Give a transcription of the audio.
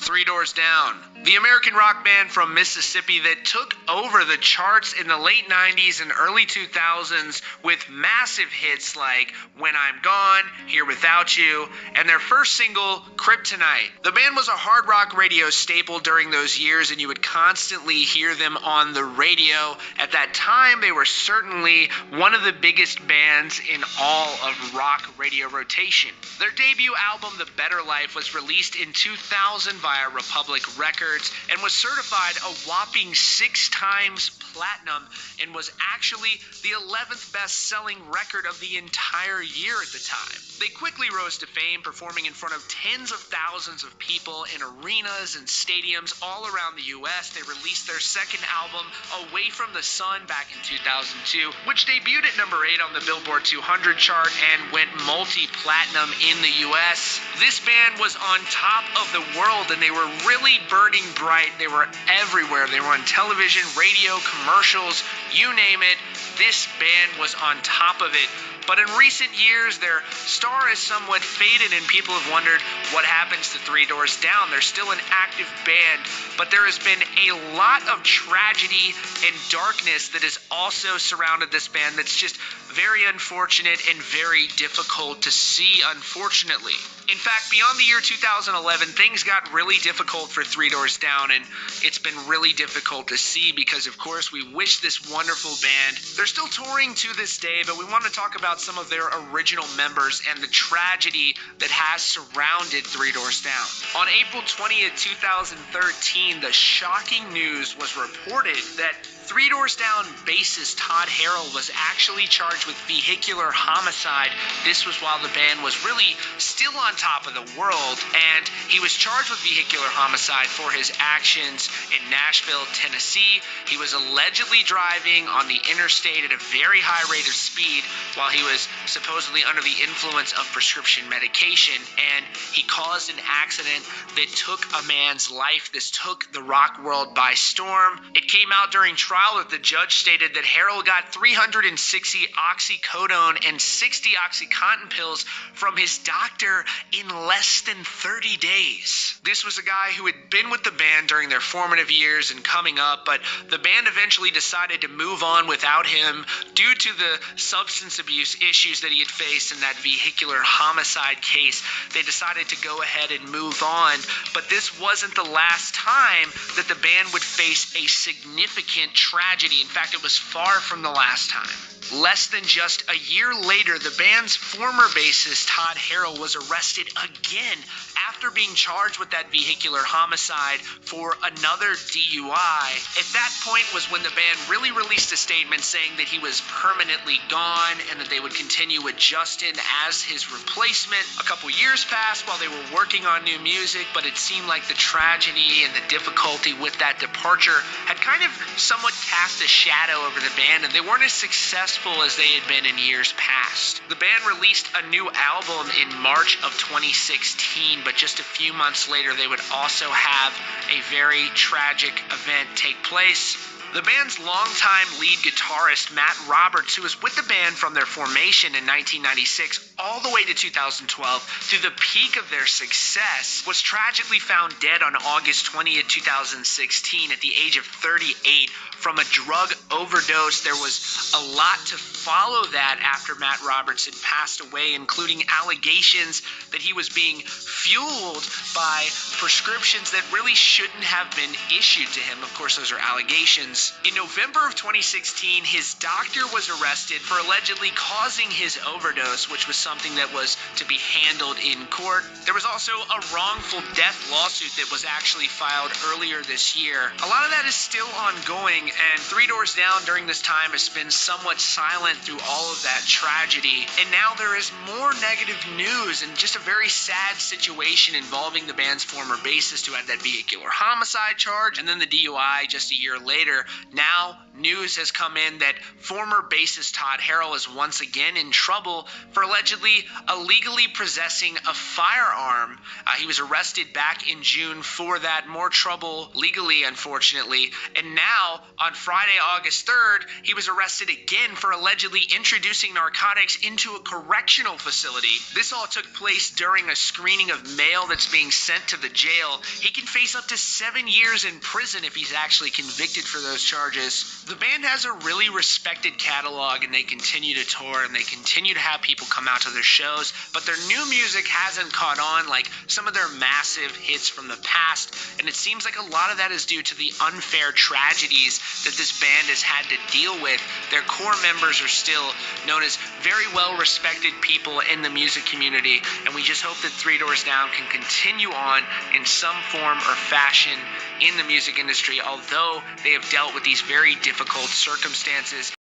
Three Doors Down, the American rock band from Mississippi that took over the charts in the late 90s and early 2000s with massive hits like When I'm Gone, Here Without You, and their first single, Kryptonite. The band was a hard rock radio staple during those years, and you would constantly hear them on the radio. At that time, they were certainly one of the biggest bands in all of rock radio rotation. Their debut album, The Better Life, was released in 2000 via Republic Records and was certified a whopping 6 times platinum and was actually the 11th best-selling record of the entire year at the time. They quickly rose to fame, performing in front of tens of thousands of people in arenas and stadiums all around the U.S. They released their second album, Away from the Sun, back in 2002, which debuted at number 8 on the Billboard 200 chart and went multi-platinum in the U.S. This band was on top of the world, and they were really burning bright. They were everywhere. They were on television, radio, commercials, you name it. This band was on top of it. But in recent years, their star has somewhat faded, and people have wondered what happens to Three Doors Down. They're still an active band, but there has been a lot of tragedy and darkness that has also surrounded this band that's just very unfortunate and very difficult to see, unfortunately. In fact, beyond the year 2011, things got really difficult for Three Doors Down, and it's been really difficult to see because, of course, we wish this wonderful band. They're still touring to this day, but we want to talk about some of their original members and the tragedy that has surrounded Three Doors Down. On April 20th, 2013, the shocking news was reported that Three Doors Down bassist Todd Harrell was actually charged with vehicular homicide. This was while the band was really still on top of the world, and he was charged with vehicular homicide for his actions in Nashville, Tennessee. He was allegedly driving on the interstate at a very high rate of speed while he was supposedly under the influence of prescription medication, and he caused an accident that took a man's life. This took the rock world by storm. It came out during trial that the judge stated that Harrell got 360 oxycodone and 60 OxyContin pills from his doctor in less than 30 days. This was a guy who had been with the band during their formative years and coming up, but the band eventually decided to move on without him due to the substance abuse issues that he had faced in that vehicular homicide case. They decided to go ahead and move on, but this wasn't the last time that the band would face a significant tragedy. In fact, it was far from the last time. Less than just a year later, the band's former bassist, Todd Harrell, was arrested again after being charged with that vehicular homicide for another DUI. At that point was when the band really released a statement saying that he was permanently gone and that they would continue with Justin as his replacement. A couple years passed while they were working on new music, but it seemed like the tragedy and the difficulty with that departure had kind of somewhat cast a shadow over the band, and they weren't as successful as they had been in years past. The band released a new album in March of 2016, but just a few months later they would also have a very tragic event take place. The band's longtime lead guitarist, Matt Roberts, who was with the band from their formation in 1996 all the way to 2012, through the peak of their success, was tragically found dead on August 20th, 2016 at the age of 38 from a drug overdose. There was a lot to follow that after Matt Roberts had passed away, including allegations that he was being fueled by prescriptions that really shouldn't have been issued to him. Of course, those are allegations. In November of 2016, his doctor was arrested for allegedly causing his overdose, which was something that was to be handled in court. There was also a wrongful death lawsuit that was actually filed earlier this year. A lot of that is still ongoing, and Three Doors Down during this time has been somewhat silent through all of that tragedy. And now there is more negative news and just a very sad situation involving the band's former bassist who had that vehicular homicide charge and then the DUI just a year later. Now news has come in that former bassist Todd Harrell is once again in trouble for allegedly illegally possessing a firearm. He was arrested back in June for that. More trouble legally, unfortunately. And now, on Friday, August 3rd, he was arrested again for allegedly introducing narcotics into a correctional facility. This all took place during a screening of mail that's being sent to the jail. He can face up to 7 years in prison if he's actually convicted for those charges. The band has a really respected catalog, and they continue to tour, and they continue to have people come out to their shows, but their new music hasn't caught on like some of their massive hits from the past, and it seems like a lot of that is due to the unfair tragedies that this band has had to deal with. Their core members are still known as very well respected people in the music community, and we just hope that Three Doors Down can continue on in some form or fashion in the music industry, although they have dealt with these very difficult circumstances.